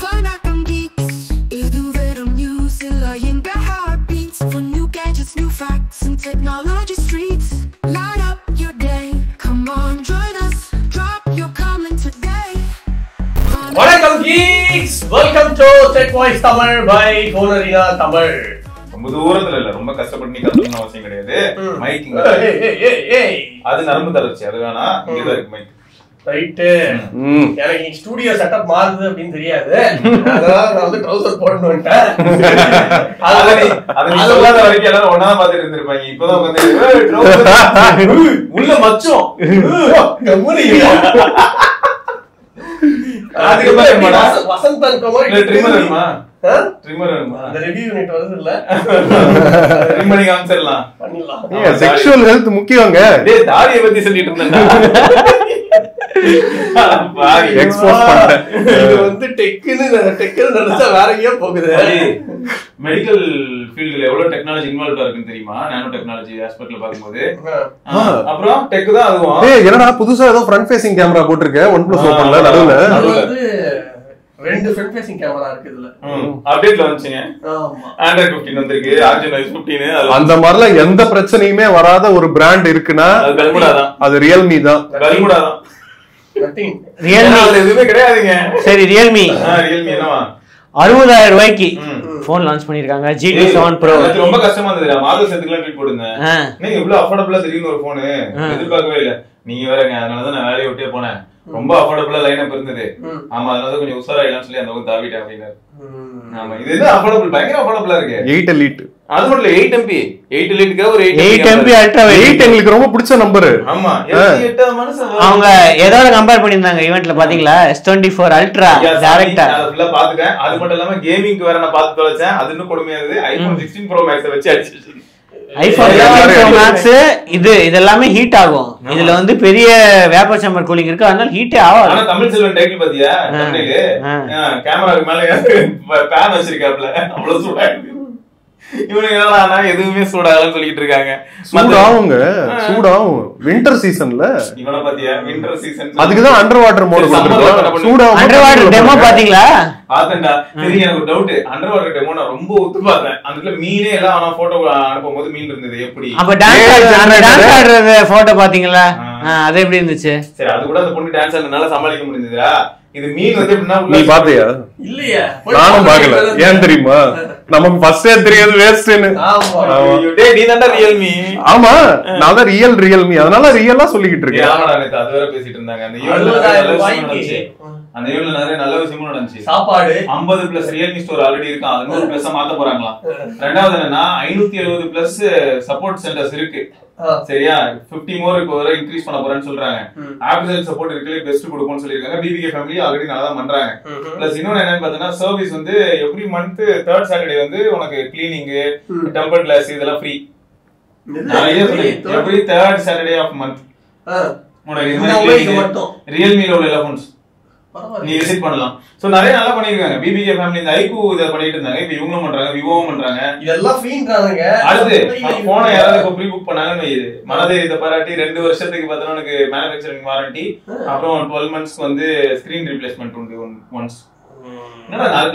Vanakkam Geeks. Idu verum news illa enga heartbeats. For new gadgets, new facts and technology streets. Light up your day. Come on, join us. Drop your comment today. Vanakkam Geeks. Welcome to Tech Voice Tamil by Phone Arena Tamil. ரொம்ப தூரத்துல இல்ல, ரொம்ப கஷ்டப்பட்டு நீ கத்துக்கணும் அவசியம் கிடையாது. Miking அது நரம்பு தளர்ச்சி, அது வேணா இங்கதான் இருக்கு மைக். ரைட். எனக்கு ஸ்டுடியோ செட்டப் மாறுது அப்படின்னு தெரியாது, அதனால நான் வந்து ட்ரவுசர் போட்டு வந்துட்டேன். அது நீ சொல்லாத வரைக்கும் எல்லாரும் ஒன்னா பாத்துட்டு இருந்திருப்பாங்க. இப்பதான் வந்து உள்ள மச்சம் வசந்த் ட்ரிம்மர் வேணுமா? ட்ரிம்மர் வேணுமா? அந்த ரிவ்யூ யூனிட் வருது இல்ல, ட்ரிம் பண்ணி காமிச்சிடலாம். பண்ணிடலாம். செக்சுவல் ஹெல்த் முக்கியங்க. டேய் தாடியை பத்தி சொல்லிட்டு இருந்தேன்டா. எக்ஸ்போஸ் பண்ணிட்டேன். இது வந்து டெக்குன்னு நினைச்சா வேற எங்கேயோ போகுது. மெடிக்கல் ஃபீல்டுல எவ்வளவு டெக்னாலஜி இன்வால்வ் இருக்குன்னு தெரியுமா? நானோ டெக்னாலஜி ஆஸ்பெக்ட்ல பாக்கும்போது அப்புறம் டெக் தான் அதுவும். ஏய் என்னடா புதுசா ஏதோ ஃப்ரண்ட் ஃபேசிங் கேமரா போட்டுருக்க OnePlus ஓபன்ல நடுவுல. அது வந்து ரெண்டு ஃப்ரண்ட் ஃபேசிங் கேமரா இருக்கு இதுல. அப்டேட்ல வந்துச்சுங்க. ஆமா, Android 15 வந்திருக்கு, Arduino 15. அந்த மாதிரில எந்த பிரச்சனையுமே வராத ஒரு பிராண்ட் இருக்குன்னா அது Bermuda தான். அது Realme தான். Bermuda தான். நத்திங். Realme எதுவுமே கிடையாதுங்க. சரி, Realme Realme என்னவா 60,000 ரூபாய்க்கு போன் லான்ச் பண்ணிருக்காங்க. GT7 Pro. அது ரொம்ப கஷ்டமா இருந்தது. மாடல் சேர்த்துக்கலாம் ட்வீட் போடுங்க. நீங்க இவ்வளவு அஃபோர்டபிளா திடீர்னு ஒரு போன் எதிர்பார்க்கவே இல்ல. நீங்க வேறங்க, அதனாலதான் நான் வேலையை விட்டே போனேன். ரொம்ப அஃபோர்டபிளா லைன் அப் இருந்தது. ஆமா, அதனால கொஞ்சம் உஷாராயிடலாம் சொல்லி அந்த பக்கம் தாவிட்டேன் அப்படின்னாரு. ஆமா, இது என்ன அஃபோர்டபிள், பயங்கர அஃபோர்டபிளா இருக்கு. 8 Elite. அது மட்டும் இல்ல, 8 MB ஒரு 8 MB அல்ட்ரா 8 எங்களுக்கு ரொம்ப பிடிச்ச நம்பர். ஆமா, 8 மனுஷன் அவங்க ஏதோட கம்பேர் பண்ணிருந்தாங்க ஈவென்ட்ல பாத்தீங்களா? S24 அல்ட்ரா டைரக்டா நான் ஃபுல்லா பாத்துட்டேன். அது மட்டும் இல்லாம கேமிங்க்கு வேற நான் பார்த்து தொலைச்சேன். அது இன்னும் கொடுமையா இருந்தது. iPhone 16 Pro Max வச்சு அடிச்சு iPhone 16 Pro Max இதெல்லாமே ஹீட் ஆகும். இதுல வந்து பெரிய வேப்பர் சேம்பர் கூலிங் இருக்கு, அதனால ஹீட்டே ஆகாது. ஆனா தமிழ் செல்வன் டைட்டில் பாத்தியா? தமிழ்ல கேமராக்கு மேல பேன் வச்சிருக்காப்ல, அவ்வளவு சூடா இருக்கு. இவனுங்க என்னடா எதுவுமே சூடாகலன்னு சொல்லிட்டு இருக்காங்க. சூடாவுங்க, சூடாவும் வின்டர் சீசன்ல. இவனை பாத்தியா? வின்டர் சீசன் அதுக்குதான் அண்டர் வாட்டர் மோட் கொடுத்திருக்காங்க. சூடாவும் அண்டர் வாட்டர் டெமோ பாத்தீங்களா? பாத்தேன்டா. சரி, எனக்கு ஒரு டவுட். அண்டர் வாட்டர் டெமோ நான் ரொம்ப ஒத்து பார்த்தேன். அதுல மீனே எல்லாம் ஆனா போட்டோ அனுப்பும்போது மீன் இருந்தது. எப்படி அப்ப டான்ஸ் ஆடுறது போட்டோ பாத்தீங்களா? அது எப்படி இருந்துச்சு? சரி, அது கூட அந்த பொண்ணு டான்ஸ் ஆடுறதுனால சமாளிக்க முடிஞ்சதுடா. இது மீன் வந்து எப்படின்னா நீ பாத்தியா? இல்லையா? நானும் பாக்கல. ஏன் தெரியுமா? நமக்கு ஃபர்ஸ்டே தெரியாது வேஸ்ட்னு. ஆமா, டேய் நீ தான்டா ரியல்மி. ஆமா, நான் தான் ரியல்மி, அதனால ரியலா சொல்லிக்கிட்டு இருக்கேன். ஆமாடா, நேத்து அது வேற பேசிட்டு இருந்தாங்க. அந்த ஈவென்ட்ல நிறைய நல்ல விஷயமும் நடந்துச்சு. சாப்பாடு 50+ ரியல்மி ஸ்டோர் ஆல்ரெடி இருக்கு. அது 100+ மாத்த போறாங்களாம். ரெண்டாவது என்னன்னா 570+ சப்போர்ட் சென்டர்ஸ் இருக்கு. சரியா, 50 மோர் இப்போ வர இன்க்ரீஸ் பண்ண போறேன்னு சொல்றாங்க. ஆப்பிள் சப்போர்ட் இருக்குல, பெஸ்ட் கொடுப்போம்னு சொல்லிருக்காங்க. பிபிகே ஃபேமிலி ஆல்ரெடி நல்லா தான் பண்றாங்க. பிளஸ் இன்னொன்னு என்னன்னு பார்த்தீங்கன்னா, சர்வீஸ் வந்து எவ்ரி மந்த் 3rd Saturday வந்து உனக்கு கிளீனிங், டெம்பர் கிளாஸ் இதெல்லாம் ஃப்ரீ. நிறைய சொல்லி every 3rd Saturday of month உனக்கு இந்த மாதிரி ரியல்மில உள்ள எல்லா போன்ஸ் நீ விசிட் பண்ணலாம். சோ நிறைய நல்லா பண்ணிருக்காங்க. பிபிகே ஃபேமிலி இந்த ஐக்கூ இத பண்ணிட்டு இருந்தாங்க. இப்போ இவங்களும் பண்றாங்க, விவோவும் பண்றாங்க. இதெல்லாம் ஃப்ரீன்றாங்க. அடுத்து போன யாராவது இப்போ ப்ரீ புக் பண்ணாங்கன்னு இது மனதைரியத்தை பாராட்டி 2 வருஷத்துக்கு பார்த்தா உனக்கு மேனுஃபேக்சரிங் வாரண்டி, அப்புறம் 12 months வந்து ஸ்கிரீன் ரீப்ளேஸ்மெண்ட் உண்டு ஒன்ஸ்.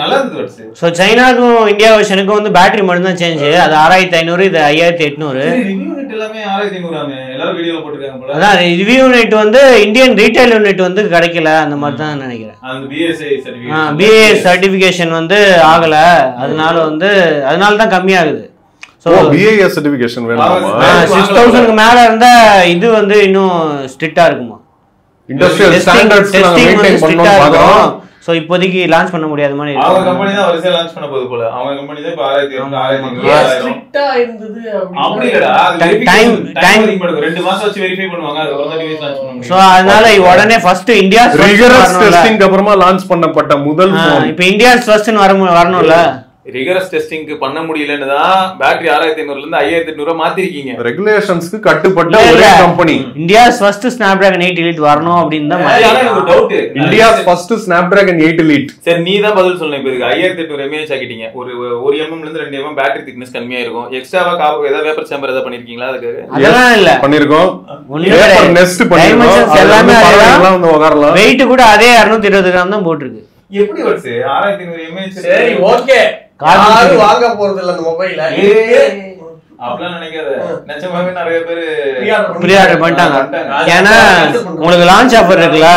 நல்லா இருந்துச்சு. சோ சைனாக்கும் இந்தியா வெர்ஷனுக்கும் வந்து பேட்டரி மட்டும் தான் சேஞ்ச். அது 6500, இது 5800. ரிவ்யூ யூனிட் எல்லாமே 6500 ஆமே. எல்லாரும் வீடியோல போட்டுருக்காங்க போல. அதான் ரிவ்யூ யூனிட் வந்து இந்தியன் ரீட்டைல் யூனிட் வந்து கிடைக்கல, அந்த மாதிரி தான் நினைக்கிறேன். அந்த BSI சர்டிபிகேஷன் BIS சர்டிபிகேஷன் வந்து ஆகல, அதனால தான் கம்மியாகுது. சோ BIS சர்டிபிகேஷன் வேணுமா? 6000க்கு மேல இருந்தா இது வந்து இன்னும் ஸ்ட்ரிக்ட்டா இருக்குமா? இண்டஸ்ட்ரியல் ஸ்டாண்டர்ட்ஸ் மெயின்टेन பண்ணனும் பாக்குறோம். சோ இப்போதைக்கு லான்ச் பண்ண முடியாத மாதிரி அவங்க கம்பெனி தான் வரிசையா லான்ச் பண்ண போகுது போல. அவங்க கம்பெனி தான் இப்ப 6500 ஸ்ட்ரிக்ட்டா இருந்தது. அப்படி இல்லடா, டைம் எடுக்கும். 2 மாசம் வச்சு வெரிஃபை பண்ணுவாங்க, அதுக்கு அப்புறம் தான் டிவைஸ் லான்ச் பண்ணுவாங்க. சோ அதனால உடனே ஃபர்ஸ்ட் இந்தியா ரிகரஸ் டெஸ்டிங் அப்புறமா லான்ச் பண்ணப்பட்ட முதல் போன். இப்போ இந்தியா ஃபர்ஸ்ட்னு வரணும்ல. ரிகரஸ் டெஸ்டிங் பண்ண முடியலன்னு தான் பேட்டரி 6500 இருந்து 5800 மாத்திருக்கீங்க. ரெகுலேஷன்ஸ்க்கு கட்டுப்பட்ட ஒரே company. India's first Snapdragon 8 elite வரணும் அப்படின்னு தான். எனக்கு doubt. India's first Snapdragon 8 elite. சரி, நீ தான் பதில் சொல்லணும். இப்போ இதுக்கு 5800 mAh ஆக்கிட்டீங்க. ஒரு 1 mm ல இருந்து 2 mm பேட்டரி திக்னஸ் கம்மியா இருக்கும். எக்ஸ்ட்ராவா ஏதாவது வேப்பர் சேம்பர் ஏதாவது பண்ணிருக்கீங்களா? அதுக்கு அதெல்லாம் இல்ல பண்ணிருக்கோம். வேப்பர் நெஸ்ட் பண்ணிருக்கோம். எல்லாமே பரவாயில்லை வந்து உட்காரலாம். வெயிட் கூட அதே 220 கிராம் தான் போட்டுருக்கு. எப்படி வருது 6500 mAh? சரி ஓகே, யாரும் வாங்க போறது இல்ல அந்த மொபைல. அப்படிலாம் நினைக்காத, நிஜமாவே நிறைய பேரு ப்ரீ ஆர்டர் பண்ணிட்டாங்க. ஏன்னா உங்களுக்கு லான்ச் ஆஃபர் இருக்குல்ல,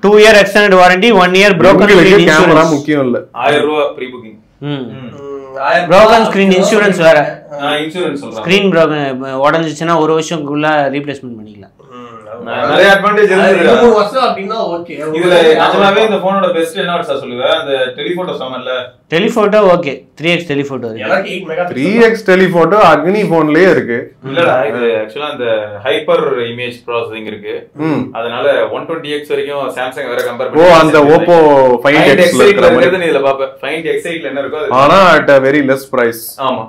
2 year extended warranty, 1 year broken screen camera insurance. முக்கியம் இல்ல. 1000 ரூபாய் pre booking. broken screen insurance வேற. இன்சூரன்ஸ் சொல்றேன். ஸ்கிரீன் உடஞ்சிச்சுன்னா 1 வருஷத்துக்குள்ள ரீப்ளேஸ்மெண்ட் பண்ணிக்கலாம். நிறைய அட்வான்டேஜ் இருக்கு. 2-3 வருஷம் அப்படின்னா ஓகே. இதுல நிஜமாவே இந்த போனோட பெஸ்ட் என்ன சார் சொல்லுவேன், அந்த டெலிபோட்டோ சாமல்ல டெலிஃபோட்டோ ஓகே, 3x டெலிஃபோட்டோ இருக்கு. எனக்கு 8 மெகா 3x டெலிபோட்டோ அக்னி போன்லயே இருக்கு. இல்லடா, இது ஆக்சுவலா அந்த ஹைப்பர் இமேஜ் ப்ராசஸிங் இருக்கு. அதனால 120x வரைக்கும் சாம்சங் வேற கம்பேர் பண்ணி அந்த Oppo Find X ல இருக்கிற மாதிரி இதுல பாப்ப. Find X8 ல என்ன இருக்கோ அது, ஆனா at a very less price. ஆமா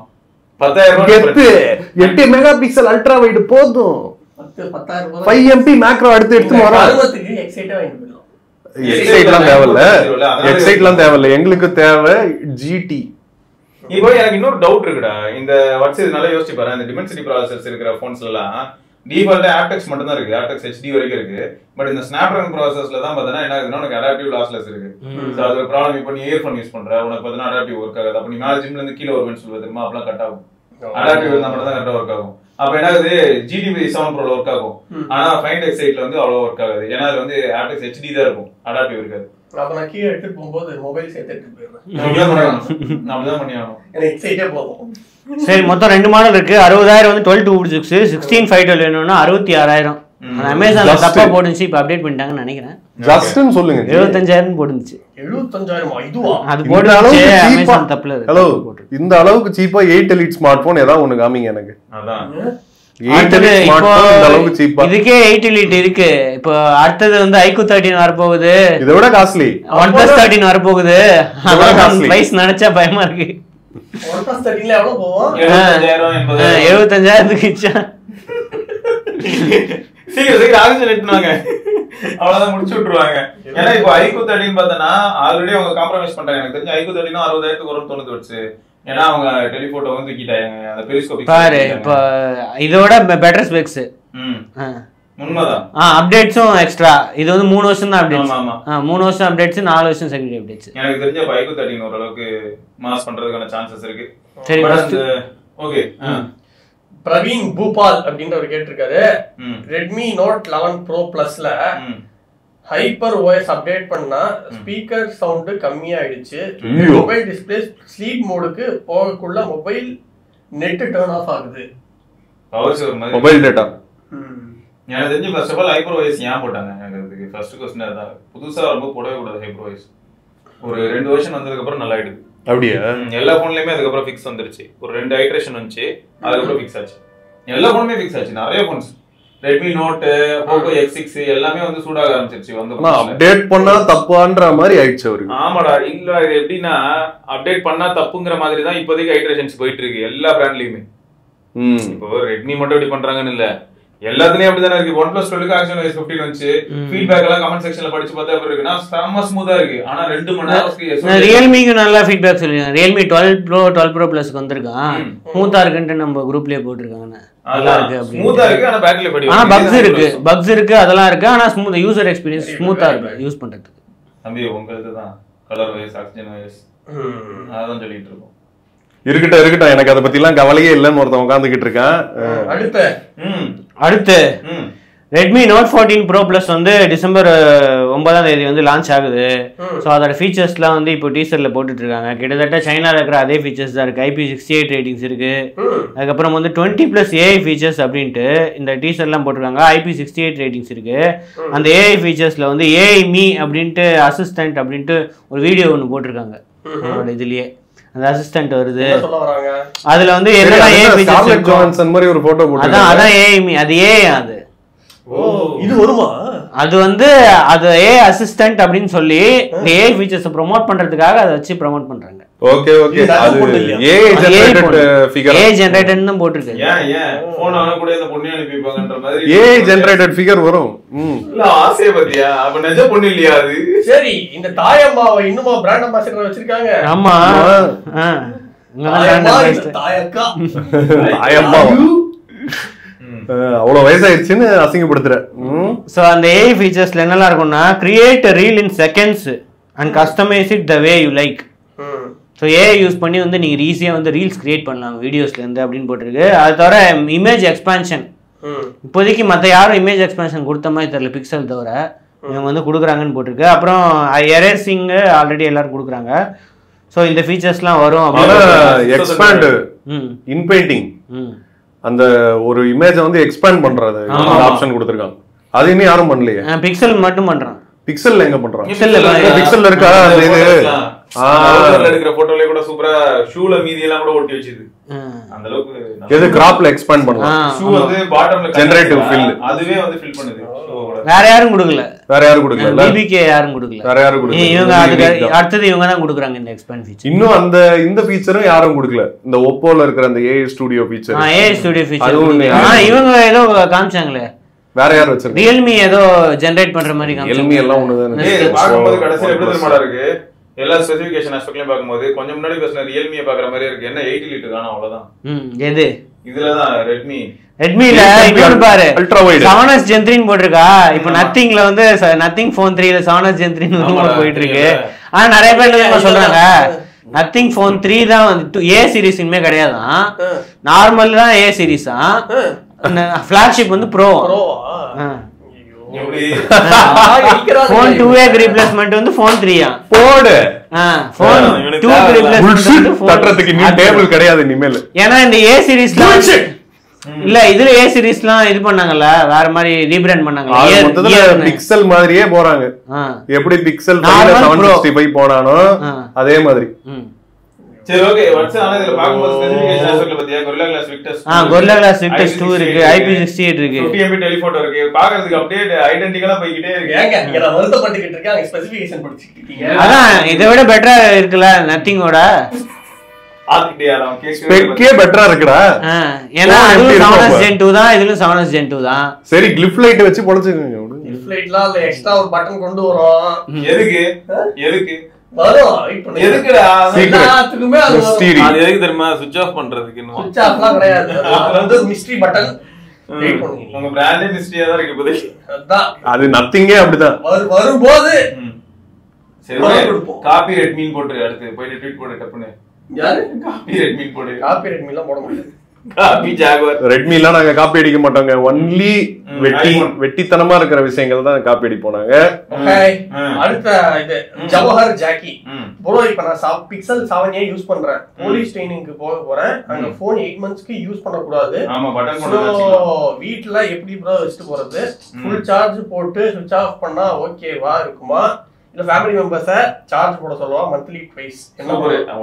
10000 ரூபாய். 8 மெகா பிக்சல் அல்ட்ரா வைட் போதும். 10,000 ரூபாய் 5MP மேக்ரோ அடுத்து எடுத்து வரோம். அறுபத்துக்கு எக்ஸைட்டா வாங்கி போயிடலாம். எக்ஸைட்லாம் தேவையில்ல, எக்ஸைட்லாம் தேவையில்ல, எங்களுக்கு தேவை GT. இப்போ எனக்கு இன்னொரு டவுட் இருக்குடா, இந்த வாட்ஸ் இது நல்லா யோசிச்சு பாரு. இந்த டிமென்சிட்டி ப்ராசஸர்ஸ் இருக்கிற போன்ஸ்ல எல்லாம் டிஃபால்ட்டா ஆப்டெக்ஸ் மட்டும் தான் இருக்கு, ஆப்டெக்ஸ் HD வரைக்கும் இருக்கு. பட் இந்த ஸ்னாப்டிராகன் ப்ராசஸர்ஸ்ல தான் பார்த்தா என்ன ஆகுதுன்னா உனக்கு அடாப்டிவ் லாஸ்லெஸ் இருக்கு. சோ அது ஒரு ப்ராப்ளம். இப்போ நீ இயர்ஃபோன் யூஸ் பண்ற, உனக்கு பார்த்தா அடாப்டிவ் ஒர்க் ஆகாது. அப்ப நீ மேல ஜிம்ல இருந்து கீழே வருவேன்னு சொல்லுவது தெரியுமா, அப்பலாம் கட் ஆகும். அடாப்டிவ் இருந்தா மட்டும் தான் கரெக்டா ஒர்க் ஆகும். அப்ப என்ன ஆகுது, GT 7 Pro ஒர்க் ஆகும், ஆனா Find X8 ல வந்து அவ்வளவு ஒர்க் ஆகாது. ஏன்னா அது வந்து ஆப்டெக்ஸ் HD தான் இருக்கும், அடாப்டிவ் இருக்காது. அப்ப நான் கீழே எடுத்துட்டு போகும்போது மொபைல் சேர்த்து எடுத்துட்டு போயிடுறேன். அப்படிதான் பண்ணியாகணும். எனக்கு எக்ஸைட்டே போதும். சரி, மொத்தம் 2 மாடல் இருக்கு. 60,000 வந்து 12/256, 16/512 வேணும்னா 66,000. அமேசான்ல தப்பா போட்டுச்சு, இப்ப அப்டேட் பண்ணிட்டாங்கன்னு நினைக்கிறேன். ஜஸ்ட்னு சொல்லுங்க. 75,000 போட்டுச்சு. 75,000 இதுவா? அது போட்டுச்சு அமேசான் தப்புல. ஹலோ, இந்த அளவுக்கு சீப்பா 8 எலிட் ஸ்மார்ட் போன் ஏதாவது ஒன்னு காமிங்க எனக்கு. அதான் 8 எலிட் ஸ்மார்ட் போன் இந்த அளவுக்கு சீப்பா. இதுக்கே 8 எலிட் இருக்கு. இப்போ அடுத்தது வந்து iQOO 13 வர போகுது. இதை விட காஸ்ட்லி OnePlus 13 வர போகுது. பிரைஸ் நினைச்சா பயமா இருக்கு. OnePlus 13 எவ்வளவு போகும்? 75,000 கிச்சா. சீக்கிரம் ஆக்சன் எடுத்துனாங்க, அவ்வளவுதான் முடிச்சு விட்டுருவாங்க. ஏன்னா இப்போ iQOO 13 பார்த்தனா ஆல்ரெடி அவங்க காம்ப்ரமைஸ் பண்றாங்க. எனக்கு தெரிஞ்சு iQOO 13 60,000 வரும் தோணுது வச்சு. ஏன்னா அவங்க டெலிபோட்டோ வந்து தூக்கிட்டாங்க, அந்த பெரிஸ்கோபிக் பாரு. இப்போ இதோட பெட்டர் ஸ்பெக்ஸ். உண்மைதான். அப்டேட்ஸும் எக்ஸ்ட்ரா. இது வந்து 3 வருஷம் தான் அப்டேட்ஸ். ஆமா 3 வருஷம் அப்டேட்ஸ், 4 வருஷம் செகண்டரி அப்டேட்ஸ். எனக்கு தெரிஞ்ச iQOO 13 ஓரளவுக்கு மாஸ் பண்றதுக்கான சான்சஸ் இருக்கு. சரி, ஓகே. பிரவீன் பூபால் அப்படின்றவர் கேட்டிருக்காரு, Redmi Note 11 Pro Plusல ஹைப்பர் OS அப்டேட் பண்ணா ஸ்பீக்கர் சவுண்ட் கம்மியாயிடுச்சு. மொபைல் டிஸ்ப்ளே ஸ்லீப் மோடுக்கு போகக்குள்ள மொபைல் நெட் டர்ன் ஆஃப் ஆகுது. Mobile data. எனக்கு தெரிஞ்சு first of all hyper OS ஏன் போட்டாங்க, எனக்கு அதுக்கு ஃபர்ஸ்ட் क्वेश्चन அதான். புதுசா வரும்போது போடவே கூடாது ஹைப்பர் OS. ஒரு 2 வருஷம் வந்ததுக்கு அப்புறம் நல்லா ஆயிடுது. அப்படியே எல்லா போன்லயுமே அதுக்கு அப்புறம் ஃபிக்ஸ் வந்துருச்சு. ஒரு 2 ஐட்ரேஷன் வந்துச்சு, அதுக்கு அப்புறம் ஃபிக்ஸ் ஆச்சு. எல்லா போனுமே ஃபிக்ஸ் ஆச்சு. நிறைய bones Redmi Note, Poco X6 எல்லாமே வந்து சூடாக ஆரம்பிச்சிருச்சு. வந்து அப்டேட் பண்ணா தப்புன்ற மாதிரி ஆயிடுச்சு அவருக்கு. ஆமாடா, இல்ல இது எப்படின்னா அப்டேட் பண்ணா தப்புங்கிற மாதிரி தான் இப்போதைக்கு ஐட்ரேஷன்ஸ் போயிட்டு இருக்கு எல்லா பிராண்ட்லயுமே. இப்போ Redmi மட்டும் இப்படி பண்றாங்கன்னு இல்ல, எல்லாத்துலயும் அப்படிதானே இருக்கு. OnePlus 12க்கு Action OS 15 வந்துச்சு. ஃபீட்பேக் எல்லாம் கமெண்ட் செக்ஷன்ல படிச்சு பார்த்தா எப்படி இருக்குன்னா செம்ம ஸ்மூத்தா இருக்கு. ஆனா 2 மணி நேரம் Realme-க்கு நல்ல ஃபீட்பேக் சொல்லிருக்காங்க. Realme 12 Pro 12 Pro Plus வந்திருக்கான். ஸ்மூத்தா இருக்குன்னு நம்ம குரூப்லயே போட்டுருக்காங்க. நல்லா இருக்கு அப்படி. ஸ்மூத்தா இருக்கு, ஆனா பேட்டரில படி. ஆனா பக்ஸ் இருக்கு அதெல்லாம் இருக்கு. ஆனா ஸ்மூத் யூசர் எக்ஸ்பீரியன்ஸ் ஸ்மூத்தா இருக்கு யூஸ் பண்றதுக்கு. தம்பி உங்களுக்கு தான் கலர் OS, Oxygen OS அதான் சொல்லிட்டு இருக்கோம். இருக்கட்டும், எனக்கு அதை பத்தி எல்லாம் கவலையே இல்லைன்னு ஒருத்தன் உட்காந்துக்கிட்டு இருக்கான். அடுத்து Redmi Note 14 Pro Plus வந்து டிசம்பர் 9ஆம் தேதி வந்து லான்ச் ஆகுது. ஸோ அதோட ஃபீச்சர்ஸ்லாம் வந்து இப்போ டீசர்ல போட்டுட்டு இருக்காங்க. கிட்டத்தட்ட சைனால இருக்கிற அதே ஃபீச்சர்ஸ் தான் இருக்கு. IP68 ரேட்டிங்ஸ் இருக்கு. அதுக்கப்புறம் வந்து 20+ AI ஃபீச்சர்ஸ் அப்படின்ட்டு இந்த டீசர்லாம் போட்டிருக்காங்க. IP68 ரேட்டிங்ஸ் இருக்கு. அந்த AI ஃபீச்சர்ஸ்ல வந்து AI Me அப்படின்ட்டு அசிஸ்டன்ட் அப்படின்ட்டு ஒரு வீடியோ ஒன்று போட்டிருக்காங்க. அவரோட இதுலயே அந்த அசிஸ்டன்ட் வருது. அதுல வந்து என்னென்ன AI ஃபீச்சர்ஸ் இருக்கு மாதிரி ஒரு போட்டோ போட்டு அதான் AI Me. அது AI அது. இது வருமா? அது வந்து அது AI அசிஸ்டன்ட் அப்படின்னு சொல்லி AI ஃபீச்சர்ஸ் ப்ரோமோட் பண்றதுக்காக அதை வச்சு ப்ரோமோட் பண்றாங்க. ஓகே அது AI ஜெனரேட்டட் தான் போட்டுருக்கு. ஏன் போன் ஆன கூட இந்த பொண்ணு அனுப்பிப்பாங்கன்ற மாதிரி AI ஜெனரேட்டட் ஃபிகர் வரும். இல்ல ஆசை பத்தியா? அப்ப நிஜ பொண்ணு இல்லையா அது? சரி, இந்த தாயம்மாவை இன்னுமா பிராண்ட் அம்பாசிடர் வச்சிருக்காங்க. ஆமா, தாயக்கா தாயம்மா அவ்வளவு வயசாயிருச்சுன்னு அசிங்கப்படுத்துற. சோ அந்த AI ஃபீச்சர்ஸ்ல என்னெல்லாம் இருக்கும்னா create reel in seconds and customise it the way you like. So AI use பண்ணி வந்து நீங்கள் ஈஸியாக வந்து ரீல்ஸ் கிரியேட் பண்ணலாம் வீடியோஸ்லேருந்து அப்படின்னு போட்டிருக்கு. அது தவிர இமேஜ் எக்ஸ்பான்ஷன் இப்போதைக்கு மற்ற யாரும் இமேஜ் எக்ஸ்பான்ஷன் கொடுத்த மாதிரி தெரியல, பிக்சல் தவிர இவங்க வந்து கொடுக்குறாங்கன்னு போட்டிருக்கு. அப்புறம் எரேசிங்கு ஆல்ரெடி எல்லாரும் கொடுக்குறாங்க. ஸோ இந்த ஃபீச்சர்ஸ்லாம் வரும். எக்ஸ்பேண்ட் இன் பெயிண்டிங் அந்த ஒரு இமேஜை வந்து எக்ஸ்பேண்ட் பண்றது ஆப்ஷன் கொடுத்துருக்காங்க. அது இன்னும் யாரும் பண்ணலையே. பிக்சல் மட்டும் பண்றான். பிக்சல்ல எங்க பண்றான்? பிக்சல்ல இருக்கா அந்த இது எடுக்கிற போட்டோல கூட சூப்பரா ஷூல மீதி எல்லாம் கூட ஒட்டி வச்சிது. அந்த அளவுக்கு எது கிராப்ல எக்ஸ்பேண்ட் பண்ணலாம். ஷூ வந்து பாட்டம்ல ஜெனரேட்டிவ் ஃபில் அதுவே வந்து ஃபில் பண்ணுது. வேற யாரும் கொடுக்கல. பிபிகே யாரும் கொடுக்கல. வேற யாரும் கொடுக்கல. இவங்க அதுக்கு அடுத்து இவங்க தான் கொடுக்குறாங்க இந்த எக்ஸ்பேண்ட் ஃபீச்சர். இன்னும் அந்த இந்த ஃபீச்சரும் யாரும் கொடுக்கல. இந்த ஒப்போல இருக்கிற அந்த AI studio feature. AI studio feature இவங்க ஏதோ காமிச்சாங்களே. வேற யார் வச்சிருக்காங்க? ரியல்மி ஏதோ ஜெனரேட் பண்ற மாதிரி காமிச்சாங்க. ரியல்மி எல்லாம் ஒண்ணுதானே. பாக்கும்போது கடைசில எப்படி தெரியுமாடா இருக்கு? எல்லா ஸ்பெசிஃபிகேஷன் ஆஸ்பெக்ட்லயும் பாக்கும்போது கொஞ்சம் முன்னாடி பேசின ரியல்மியை பாக்குற மாதிரி இருக்கு. என்ன 80 லிட்டர் தான அவ்வளவுதான். எது இதுலதான் ரெட்மில இன்னொரு பாரு அல்ட்ரா வைட் 7S Gen 3 போட்டிருக்கா. இப்போ நத்திங்ல வந்து நத்திங் ஃபோன் 3ல 7S Gen 3 போயிட்டு இருக்கு. ஆனா நிறைய பேர் என்ன சொல்றாங்க, நத்திங் ஃபோன் 3 தான் வந்து ஏ சீரிஸ் இனிமே கிடையாதான், நார்மல் தான் ஏ சீரிஸா, ஃபிளாக்ஷிப் வந்து ப்ரோ. ஃபோன் 2A ரீப்ளேஸ்மென்ட் வந்து ஃபோன் 3 போடு. ஃபோன் 2 ரீப்ளேஸ்மென்ட் தட்டறதுக்கு நீ டேபிள் கிடையாது இனிமேல். ஏன்னா இந்த ஏ சீரிஸ்ல இல்ல இதுல ஏ சீரிஸ்லாம் இது பண்ணாங்கல்ல, வேற மாதிரி ரீபிராண்ட் பண்ணாங்கல்ல. மொத்தத்துல பிக்சல் மாதிரியே போறாங்க. எப்படி பிக்சல் 765 போனானோ அதே மாதிரி. சரி ஓகே. வாட்ஸ்அப் இதுல பாக்கும்போது ஸ்பெசிஃபிகேஷன் ஆஸ்பெக்ட்ல பத்தியா Gorilla Glass Victus Gorilla Glass Victus 2 இருக்கு, IP68 இருக்கு, 50 MB டெலிஃபோட்டோ இருக்கு. பாக்குறதுக்கு அப்டேட் ஐடென்டிக்கலா போயிட்டே இருக்கு. ஏங்க நீங்க வருத்தப்பட்டுக்கிட்டு இருக்கீங்க, ஸ்பெசிஃபிகேஷன் படிச்சிட்டு இருக்கீங்க. அதான் இதை விட பெட்டரா இருக்குல நத்திங்கோட. ஸ்பெக்கே பெட்டரா இருக்குடா. ஏன்னா அது 7S Gen 2 தான், இதுலயும் 7S Gen 2 தான். சரி கிளிப் லைட் வச்சு பொளச்சுங்க. கிளிப் லைட்லாம் இல்ல, எக்ஸ்ட்ரா ஒரு பட்டன் கொண்டு வரோம். எதுக்கு வரும் இப்ப எதுக்குடா? எல்லாத்துக்குமே அது எதுக்கு தெரியுமா? சுவிட்ச் ஆஃப் பண்றதுக்கு. சுவிட்ச் ஆஃப்லாம் கிடையாது, அது வந்து மிஸ்ட்ரி பட்டன். வெயிட் பண்ணுங்க, உங்க பிராண்டே மிஸ்ட்ரியா தான் இருக்கு இப்போதைக்கு. அதான் அது நத்திங்கே அப்படிதான் வரும்போது. சரி காப்பி ரெட்மின் போட்டு அடுத்து போயிட்டு ட்வீட் போட்டு டப்புன்னு. யாரு காப்பி ரெட்மின் போடு? காப்பி ரெட்மின்லாம் போட முடியாது. காப்பி ஜாகுவார் ரெட்மி எல்லாம் நாங்க காப்பி அடிக்க மாட்டோங்க. ஒன்லி வெட்டித்தனமா இருக்கிற விஷயங்கள் தான் காப்பி அடிப்போம் நாங்க. அடுத்த இது ஜவஹர் ஜாக்கி ப்ரோ. இப்ப நான் பிக்சல் 7a யூஸ் பண்றேன், போலீஸ் ட்ரைனிங்க்கு போக போறேன். அங்க போன் 8 மந்த்ஸ்க்கு யூஸ் பண்ண கூடாது. வீட்டுல எப்படி ப்ரோ வச்சுட்டு போறது? ஃபுல் சார்ஜ் போட்டு சுவிட்ச் ஆஃப் பண்ணா ஓகேவா இருக்குமா? இல்ல ஃபேமிலி மெம்பர்ஸ சார்ஜ் போட சொல்லுவா மந்த்லி ட்வைஸ்? என்ன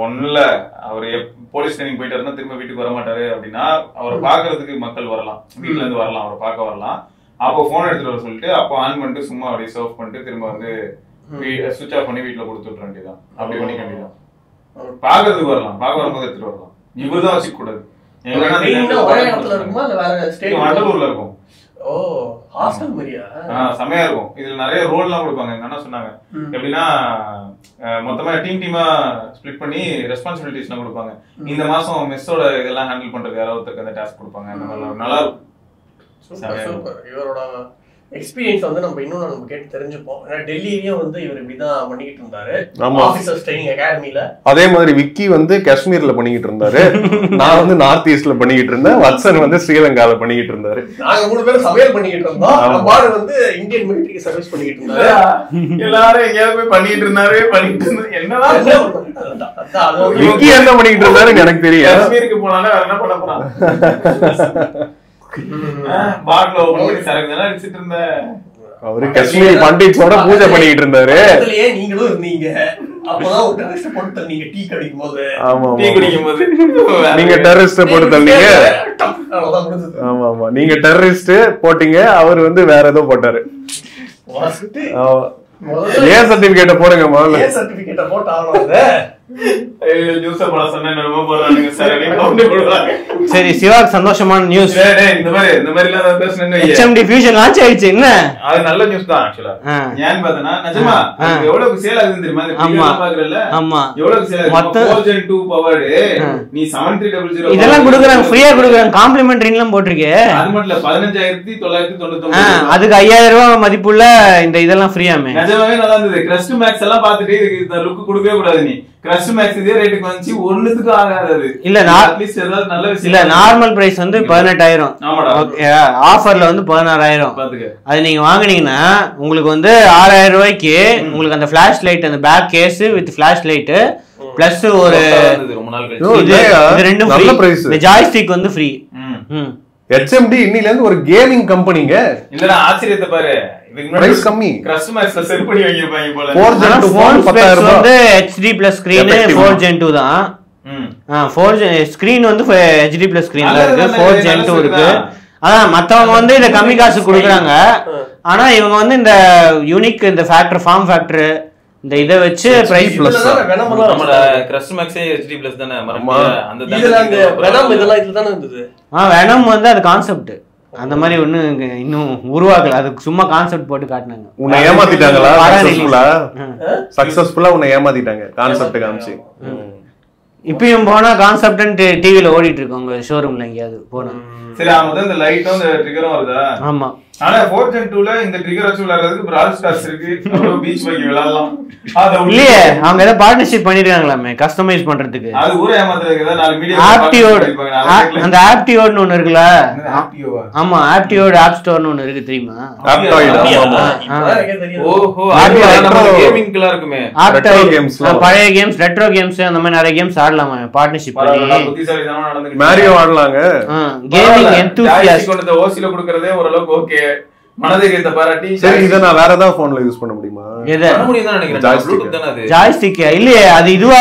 ஒண்ணுல அவரு போலீஸ் ட்ரைனிங் போயிட்டு இருந்தா திரும்ப வீட்டுக்கு வர மாட்டாரு அப்படின்னா அவரை பாக்குறதுக்கு மக்கள் வரலாம், வீட்டுல இருந்து வரலாம், அவரை பார்க்க வரலாம். அப்போ போன் எடுத்துட்டு வர சொல்லிட்டு அப்போ ஆன் பண்ணிட்டு சும்மா அப்படியே சர்வ் பண்ணிட்டு திரும்ப வந்து சுவிட்ச் ஆஃப் பண்ணி வீட்டுல கொடுத்துட்டு வேண்டியதான். அப்படி பண்ணிக்க வேண்டியதான். பாக்குறதுக்கு வரலாம், பார்க்க வரும்போது எடுத்துட்டு வரலாம். இவருதான் வச்சுக்க கூடாது. வண்டலூர்ல இருக்கும். ஓ ஹாஸ்டல் மாதிரியா? செமையா இருக்கும். இதுல நிறைய ரோல் எல்லாம் கொடுப்பாங்க. என்ன சொன்னாங்க எப்படின்னா மொத்தமா டீமா ஸ்பிளிட் பண்ணி ரெஸ்பான்சிபிலிட்டிஸ் எல்லாம் கொடுப்பாங்க. இந்த மாசம் மெஸ்ஸோட இதெல்லாம் ஹேண்டில் பண்றது யாராவது அந்த டாஸ்க் கொடுப்பாங்க. அந்த மாதிரி நல்லா இருக்கும். இவரோட எக்ஸ்பீரியன்ஸ் வந்து நம்ம இன்னும் நம்ம கேட்டு தெரிஞ்சுப்போம். ஏன்னா டெல்லியிலயும் வந்து இவர் இப்படிதான் பண்ணிக்கிட்டு இருந்தாரு, ஆபீசர்ஸ் ட்ரைனிங் அகாடமில. அதே மாதிரி விக்கி வந்து காஷ்மீர்ல பண்ணிக்கிட்டு இருந்தாரு, நான் வந்து நார்த் ஈஸ்ட்ல பண்ணிக்கிட்டு இருந்தேன், வத்சன் வந்து ஸ்ரீலங்கால பண்ணிக்கிட்டு இருந்தாரு. நாங்க 3 பேரும் சமையல் பண்ணிக்கிட்டு இருந்தோம், பாரு வந்து இந்தியன் மிலிட்டரிக்கு சர்வீஸ் பண்ணிக்கிட்டு இருந்தாரு. எல்லாரும் எங்கேயாவது போய் பண்ணிட்டு இருந்தாரு. என்னதான் விக்கி என்ன பண்ணிக்கிட்டு இருந்தாரு எனக்கு தெரியும். காஷ்மீருக்கு போனாலே என்ன பண்ண போறான்? பாட்ல ஓபன் பண்ணி சரக்கு அடிச்சிட்டு இருந்த அவரு காஷ்மீரி பண்டிட்ஸோட பூஜை பண்ணிட்டு இருந்தாரு. அதுலயே நீங்களும் இருந்தீங்க. அப்பதான் ஒரு டெரரிஸ்ட் போட்டு தள்ளீங்க டீ குடிக்கும் போது. ஆமா டீ குடிக்கும் போது நீங்க டெரரிஸ்ட் போட்டு தள்ளீங்க. ஆமா ஆமா நீங்க டெரரிஸ்ட் போட்டீங்க, அவர் வந்து வேற ஏதோ போட்டாரு. ஏ சர்டிபிகேட்ட போடுங்க முதல்ல. ஏ சர்டிபிகேட்ட போட்டு ஆவணும். நியூஸ் போட சொன்னா என்னமோ போறானுங்க சார். கவுண்ட் போடுறாங்க. சரி சிவாக்கு சந்தோஷமான நியூஸ். இந்த மாதிரி எல்லாம் பேசணும். HMD ஃபியூஷன் லான்ச் ஆயிடுச்சு. என்ன அது நல்ல நியூஸ் தான் ஆக்சுவலா. ஏன் பார்த்தனா நிஜமா எவ்வளவு சேல் ஆகுது தெரியுமா? இந்த வீடியோ பாக்குறல. ஆமா எவ்வளவு சேல் ஆகுது? 4gen 2 பவர்டு நீ 7300 இதெல்லாம் குடுக்குறாங்க, ஃப்ரீயா குடுக்குறாங்க, காம்ப்ளிமெண்டரிலாம் போட்டுருக்கு. அது மட்டும் இல்ல 15999. அதுக்கு 5000 ரூபாய் மதிப்புள்ள இந்த இதெல்லாம் ஃப்ரீயாமே. நிஜமாவே நல்லா இருந்தது. கிரஸ்ட் மேக்ஸ் எல்லாம் பாத்துட்டு இதுக்கு இந்த லுக் கொடுக்கவே கூடாது. நீ கிரஸ்ட் மேக்ஸ் இதே ரேட்டுக்கு வந்துச்சு, ஒண்ணுத்துக்கு ஆகாது. அது இல்ல அட்லீஸ்ட் ஏதாவது நல்ல விஷயம். இல்ல நார்மல் பிரைஸ் வந்து 18,000, ஆஃபர்ல வந்து 16,000. பாத்துக்க, அது நீங்க வாங்குனீங்கன்னா உங்களுக்கு வந்து 6,000 ரூபாய்க்கு உங்களுக்கு அந்த ஃபிளாஷ் லைட், அந்த back case with flash light plus ஒரு ரொம்ப நாள் கழிச்சு இது ரெண்டும் நல்ல ஃப்ரீ. பிரைஸ். இந்த ஜாய்ஸ்டிக் வந்து ஃப்ரீ. HMD இன்னில இருந்து ஒரு கேமிங் கம்பெனிங்க. இல்லடா ஆச்சரியத்தை பாரு, இதுக்கு பிரைஸ் கம்மி. கிரஸ்ட் மேக்ஸ்ல செட் பண்ணி வைப்பாங்க போல. 4Gen to phone 10,000 வந்து HD plus screen 4Gen 2 தான். 4Gen screen வந்து HD plus screen ல இருக்கு, 4Gen 2 இருக்கு. அதான் மத்தவங்க வந்து இத கம்மி காசு கொடுக்குறாங்க. ஆனா இவங்க வந்து இந்த யூனிக் இந்த ஃபேக்டர் ஃபார்ம் ஃபேக்டர் இந்த இத வச்சு பிரைஸ் பிளஸ் நம்மளோட கிரஸ்ட் மேக்ஸே HD plus தானே மறந்துட்டியா? அந்த இதெல்லாம் வெனம் இதெல்லாம் இதுல தான இருந்தது. வெனம் வந்து அது கான்செப்ட், அந்த மாதிரி ஒண்ணு இன்னும் உருவாக்கல, அது சும்மா கான்செப்ட் போட்டு காட்டினாங்க. உன்னை ஏமாத்திட்டாங்களா? சக்சஸ்ஃபுல்லா உன்னை ஏமாத்திட்டாங்க கான்செப்ட் காமிச்சு. இப்பயும் போனா கான்செப்ட் டிவில ஓடிட்டு இருக்கு உங்க ஷோரூம்ல எங்கயாவது போனா. சரி, அவங்க இந்த லைட்டும் இந்த ட்ரிகரும் வருதா? ஆமா. ஆனா 4Gen 2ல இந்த ட்ரிகர் வச்சு விளையாடுறதுக்கு பிரால் ஸ்டார்ஸ் இருக்கு, அப்புறம் பீச் பைக் விளையாடலாம். இல்லையே, அவங்க ஏதோ பார்ட்னர்ஷிப் பண்ணிருக்காங்களாமே கஸ்டமைஸ் பண்றதுக்கு. அது ஊரே ஏமாத்துறதுக்கு தான் நாலு மீடியா ஆப்டியோட், அந்த ஆப்டியோட்னு ஒன்னு இருக்குல. ஆமா, ஆப்டியோட் ஆப் ஸ்டோர்னு ஒன்னு இருக்கு தெரியுமா? ஓஹோ, அது கேமிங்லாம் இருக்குமே. பழைய கேம்ஸ், ரெட்ரோ கேம்ஸ், அந்த மாதிரி நிறைய கேம்ஸ் ஆடலாமா பார்ட்னர்ஷிப் பண்ணி. புத்திசாலித்தனமா நடந்துக்கிட்டு மாரியோ ஆடலாங்க. கேமிங் என்தூசியாஸ்ட் கொண்டு ஓசில கொடுக்கறதே ஓரளவுக்கு ஓகே. மனதைரியத்தை பாராட்டி. சரி, இத நான் வேற ஏதாவது போன்ல யூஸ் பண்ண முடியுமா? பண்ண முடியும் தான் நினைக்கிறேன். ப்ளூடூத் தான அது. ஜாய்ஸ்டிக் இல்லையே, அது இதுவா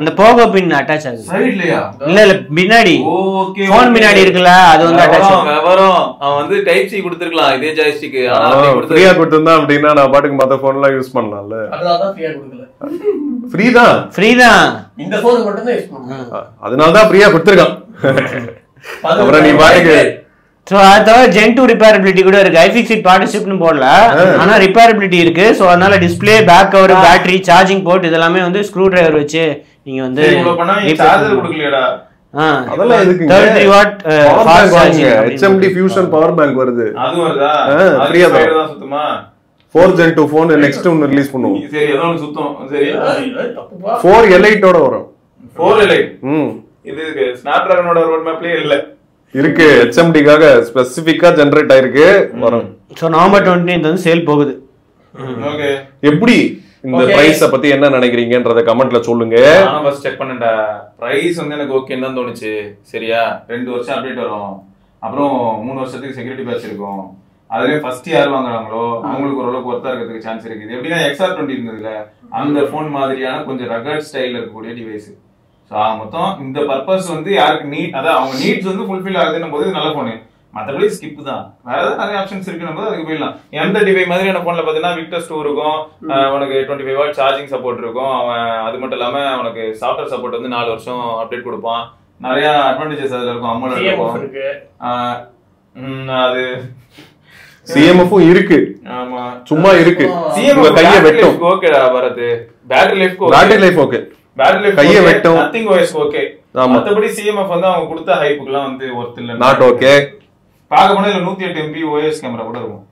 அந்த போகோ பின் அட்டாச் ஆகுது. சைடுலயா? இல்ல பின்னாடி. ஓகே, போன் பின்னாடி இருக்குல, அது வந்து அட்டாச் ஆகுது. வரும். அவன் வந்து டைப் சி கொடுத்திருக்கலாம் இதே ஜாய்ஸ்டிக். ஆனா ஃப்ரீயா கொடுத்திருந்தா அப்படினா நான் பாட்டுக்கு மத்த போன்லாம் யூஸ் பண்ணலாம்ல. அதனால தான் ஃப்ரீயா கொடுக்கல. ஃப்ரீ தான். இந்த போன் மட்டும் தான் யூஸ் பண்ணனும். அதனால தான் ஃப்ரீயா கொடுத்திருக்கான். அப்புறம் நீ பாட்டுக்கு சோ அதோ Gen 2 ரிப்பேரபிலிட்டி கூட இருக்கு. iFixit பார்ட்னர்ஷிப்னு போடல, ஆனா ரிப்பேரபிலிட்டி இருக்கு. சோ அதனால display, back cover, battery, charging port இதெல்லாம் வந்து ஸ்க்ரூ டிரைவர் வச்சு நீங்க வந்து இவ்ளோ பண்ணா சார்ஜர் கொடுக்கலையடா. அதெல்லாம் எதுக்குங்க? 33 watt fast charging. HMD fusion power bank வருது. அது வருதா? ஃப்ரீயா தான் சுத்தமா. 4Gen 2 phone நெக்ஸ்ட் ஒன்னு ரிலீஸ் பண்ணுவோம். சரி, ஏதோ ஒன்னு சுத்தம். சரி, தப்புப்பா. 4 Elite ஓட வரும். 4 Elite. இது ஸ்னாப்டிராகனோட ரோட் மேப்லயே இல்ல. இருக்கு, HMD-க்காக ஸ்பெசிஃபிக்கா ஜெனரேட் ஆயிருக்கு, வரும். சோ நவம்பர் 20 வந்து சேல் போகுது. ஓகே, எப்படி இந்த பிரைஸ பத்தி என்ன நினைக்கிறீங்கன்றத கமெண்ட்ல சொல்லுங்க. நான் ஃபர்ஸ்ட் செக் பண்ணேன்டா. பிரைஸ் வந்து எனக்கு ஓகேன்னு தான் தோணுச்சு. சரியா, 2 வருஷம் அப்டேட் வரும், அப்புறம் 3 வருஷத்துக்கு செக்யூரிட்டி பேட்ச் இருக்கும். அதுலயே ஃபர்ஸ்ட் யார் வாங்குறாங்களோ அவங்களுக்கு ஓரளவுக்கு ஒர்த்தா இருக்கிறதுக்கு சான்ஸ் இருக்குது. எப்படின்னா XR20 இருந்ததுல அந்த போன் மாதிரியான கொஞ்சம் ரகட் ஸ்டைல்ல இருக்கக்கூடிய டிவைஸ். ஸோ மொத்தம் இந்த பர்பஸ் வந்து யாருக்கு நீட், அதான் அவங்க நீட்ஸ் வந்து ஃபுல்ஃபில் ஆகுதுன்னும் போது நல்ல போனு. மற்றபடி ஸ்கிப் தான், வேற ஏதாவது நிறைய ஆப்ஷன்ஸ் இருக்குன்னு போது அதுக்கு போயிடலாம். M35 மாதிரியான போன்ல பாத்தீங்கன்னா விக்டர்ஸ் 2 இருக்கும், உனக்கு 25 வாட் சார்ஜிங் சப்போர்ட் இருக்கும். அவன் அது மட்டும் இல்லாம உனக்கு சாஃப்ட்வேர் சப்போர்ட் வந்து 4 வருஷம் அப்டேட் கொடுப்பான். நிறைய அட்வான்டேஜஸ் அதுல இருக்கும். அமௌண்ட் இருக்கும். அது CMF இருக்கு. ஆமா, சும்மா இருக்கு. உங்க கைய வெட்டும். ஓகேடா Bharath, battery life okay. Battery life கைய வெட்டும். Nothing OS okay. மத்தபடி CMF வந்து அவங்க கொடுத்த ஹைப்புக்குலாம் வந்து ஒர்த் இல்ல. Not okay. பாக்க போனா இதுல 108 MP OS கேமரா கூட இருக்கும்.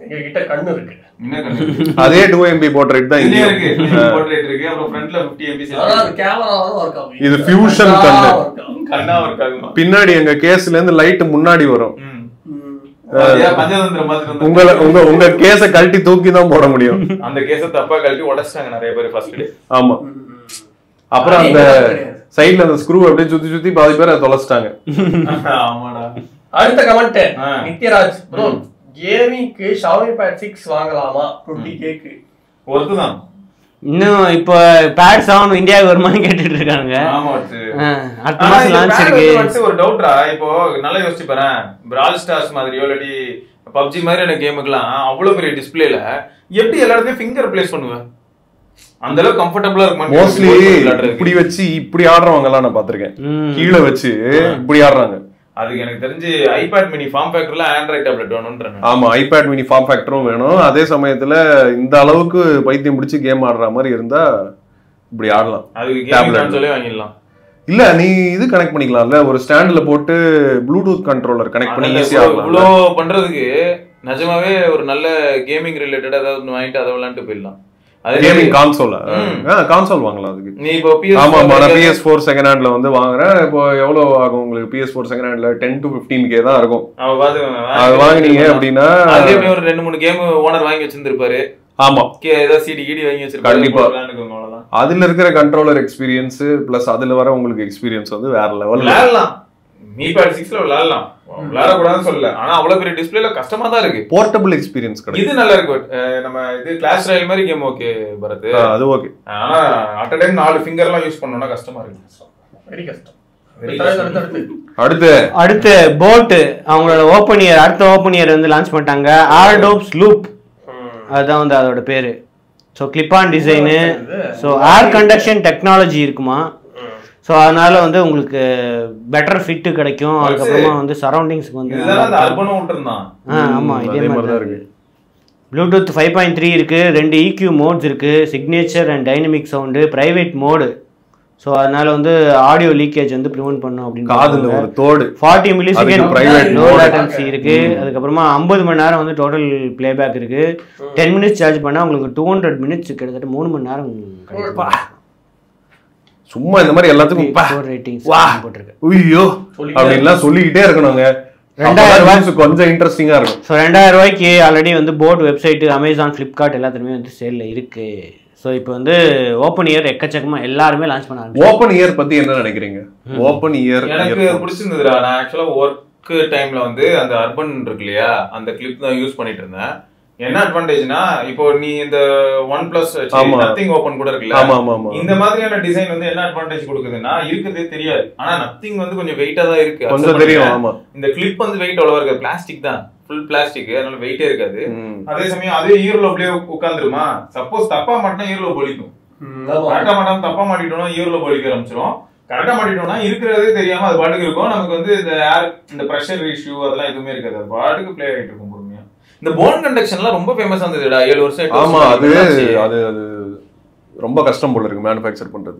எங்க கிட்ட கண்ணு இருக்கு. என்ன கண்ணு? அதே 2 MP போர்ட்ரேட் தான் இங்க இருக்கு. போர்ட்ரேட் இருக்கு. அப்புறம் ஃப்ரண்ட்ல 50 MP ஆனா அது கேமராவா வர்க் ஆகும். இது ஃபியூஷன் கண்ணு. கண்ணா வர்க் ஆகும். பின்னாடி எங்க கேஸ்ல இருந்து லைட் முன்னாடி வரும். உங்க கேஸ கழட்டி தூக்கி தான் போட முடியும். அந்த கேஸ தப்பா கழட்டி உடைச்சாங்க நிறைய பேர் ஃபர்ஸ்ட் டே. ஆமா, அப்புறம் அந்த சைடுல அந்த ஸ்க்ரூ அப்படியே சுத்தி சுத்தி பாதி பேர் அதை தொலைச்சிட்டாங்க. ஆமாடா. அடுத்த கமெண்ட் நித்யராஜ் ப்ரோ, கேமிங்க்கு Xiaomi Pad 6 வாங்கலாமா? 20K ஒருதுதான். இன்னும் இப்போ பேட் 7 இந்தியாவுக்கு வருமானு கேட்டுட்டு இருக்காங்க. ஆமா, அடுத்த மாசம் லான்ச் இருக்கு. ஒரு டவுட்ரா, இப்போ நல்லா யோசிச்சு பாரு, பிரால் ஸ்டார்ஸ் மாதிரியோ இல்லாட்டி PUBG மாதிரியான கேமுக்குலாம் அவ்வளவு பெரிய டிஸ்பிளேல எப்படி எல்லா இடத்துலயும் ஃபிங்கர் பிளேஸ் பண்ணுவேன்? அந்த அளவுக்கு கம்ஃபர்டபுளா இருக்குமா? மோஸ்ட்லி இப்படி வச்சு இப்படி ஆடுறவங்க எல்லாம் நான் பாத்திருக்கேன். கீழே வச்சு இப்படி ஆடுறாங்க. அதுக்கு எனக்கு தெரிஞ்சு ஐபேட் மினி ஃபார்ம் ஃபேக்டர்ல ஆண்ட்ராய்ட் டேப்லெட் வேணும்ன்றாங்க. ஆமா, ஐபேட் மினி ஃபார்ம் ஃபேக்டரும் வேணும். அதே சமயத்துல இந்த அளவுக்கு பைத்தியம் பிடிச்சி கேம் ஆடுற மாதிரி இருந்தா இப்படி ஆடலாம். அதுக்கு கேமிங் கன்சோலே வாங்கிடலாம். இல்ல, நீ இது கனெக்ட் பண்ணிக்கலாம்ல, ஒரு ஸ்டாண்ட்ல போட்டு ப்ளூடூத் கண்ட்ரோலர் கனெக்ட் பண்ணி ஈஸியா ஆடலாம். இவ்ளோ பண்றதுக்கு நிஜமாவே ஒரு நல்ல கேமிங் ரிலேட்டடா ஏதாவது வாங்கிட்டு அதை விளையாண்டு போயிடலாம். கேமிங் கான்சோல் கான்சோல் வாங்கலாம் அதுக்கு. நீ இப்போ ஆமா நான் PS4 செகண்ட் ஹேண்ட்ல வந்து வாங்குறேன். இப்போ எவ்வளவு ஆகும் உங்களுக்கு? PS4 செகண்ட் ஹேண்ட்ல 10 to 15K தான் இருக்கும். அது வாங்குனீங்க அப்படின்னா அதே ஒரு 2-3 கேம் ஓனர் வாங்கி வச்சிருந்திருப்பாரு. ஆமா ஏதாவது சிடி கிடி வாங்கி வச்சிருப்பாரு. கண்டிப்பா அதுல இருக்கிற கண்ட்ரோலர் எக்ஸ்பீரியன்ஸ் பிளஸ் அதுல வர உங்களுக்கு எக்ஸ்பீரியன்ஸ் வந்து வேற லெவல். விளையாடலாம், Mi Pad 6ல விளையாடலாம், விளையாடக்கூடாதுன்னு சொல்லல. ஆனா அவ்வளவு பெரிய டிஸ்பிளேல கஷ்டமா தான் இருக்கு. போர்ட்டபிள் எக்ஸ்பீரியன்ஸ் கிடைக்கும். இது நல்லா இருக்கு. நம்ம இது கிளாஷ் ராயல் மாதிரி கேம் ஓகே பரத், அது ஓகே. ஆனா அட் அ டைம் 4 ஃபிங்கர்லாம் யூஸ் பண்ணனும்னா கஷ்டமா இருக்கு. வெரி கஷ்டம். அடுத்து போட் அவங்களோட ஓபன் இயர், அடுத்த ஓபன் இயர் வந்து லான்ச் பண்ணிட்டாங்க. ஆர்டோப்ஸ் லூப், அதுதான் வந்து அதோட பேரு. So clip on design, so air conduction technology இருக்குமா. ஸோ அதனால வந்து உங்களுக்கு பெட்டர் ஃபிட்டு கிடைக்கும். அதுக்கப்புறமா வந்து சரௌண்டிங்ஸ்க்கு வந்து ஆமாம் இதே மாதிரி தான் இருக்கு. ப்ளூடூத் 5.3 இருக்கு, 2 EQ மோட்ஸ் இருக்கு, signature and dynamic sound, private mode. So அதனால வந்து ஆடியோ லீக்கேஜ் வந்து ப்ரிவென்ட் பண்ணும் அப்படின்னு. காதுல ஒரு தோடு 40 மில்லிசெகண்ட் பிரைவேட் லோ லேட்டன்சி இருக்கு. அதுக்கப்புறமா 50 மணி நேரம் வந்து டோட்டல் பிளேபேக் இருக்கு. 10 மினிட்ஸ் சார்ஜ் பண்ணா உங்களுக்கு 200 மினிட்ஸ் கிட்டத்தட்ட 3 மணி நேரம் கிடைக்கும். சும்மா இந்த மாதிரி எல்லாத்துக்கும் போட்டிருக்கு. ஐயோ அப்படின்லாம் சொல்லிக்கிட்டே இருக்கணுங்க. 2000 ரூபாய்க்கு கொஞ்சம் இன்ட்ரெஸ்டிங்கா இருக்கும். ஸோ 2000 ரூபாய்க்கு ஆல்ரெடி வந்து போட் வெப்சைட், அமேசான், ஃபிளிப்கார்ட் எல்லாத்துலயுமே வந்து சேல்ல இருக்கு. ஸோ இப்போ வந்து ஓப்பன் இயர் எக்கச்சக்கமா எல்லாருமே லான்ச் பண்ணாங்க. ஓப்பன் இயர் பத்தி என்ன நினைக்கிறீங்க? ஓப்பன் இயர் எனக்கு பிடிச்சிருந்ததுடா. நான் ஆக்சுவலா ஒர்க் டைம்ல வந்து அந்த அர்பன் இருக்கு இல்லையா, அந்த கிளிப் தான் யூஸ் பண்ணிட்டு இருந்தேன். என்ன அட்வான்டேஜ்னா, இப்போ நீ இந்த OnePlus நத்திங் ஓபன் கூட இருக்குல்ல, இந்த மாதிரியான டிசைன் வந்து என்ன அட்வான்டேஜ் கொடுக்குதுன்னா இருக்கிறதே தெரியாது. ஆனா நத்திங் வந்து கொஞ்சம் வெயிட்டா தான் இருக்கு, கொஞ்சம் தெரியும். இந்த கிளிப் வந்து வெயிட் அவ்வளவா இருக்காது, பிளாஸ்டிக் தான், ஃபுல் பிளாஸ்டிக், அதனால வெயிட்டே இருக்காது. அதே சமயம் அதே ஈரலோப்லயே உட்காந்துருமா, சப்போஸ் தப்பா மாட்டினா ஈரலோ பொலிக்கும், கரெக்டா மாட்டாம தப்பா மாட்டிட்டோம்னா ஈரலோ பொலிக்க ஆரம்பிச்சிடும். கரெக்டா மாட்டிட்டோம்னா இருக்கிறதே தெரியாம அது பாட்டுக்கு இருக்கும். நமக்கு வந்து இந்த ஏர், இந்த பிரஷர் இஷ்யூ அதெல்லாம் எதுவுமே இருக்காது, அது பாட்டுக்கு பிளே ஆகிட்டு இருக்கும் பொறுமையா. இந்த போன் கண்டக்ஷன்லாம் ரொம்ப ஃபேமஸ் ஆனதுடா 7 வருஷம். ஆமா அது அது அது ரொம்ப கஷ்டம் போல இருக்கு மேனுஃபேக்சர் பண்றது.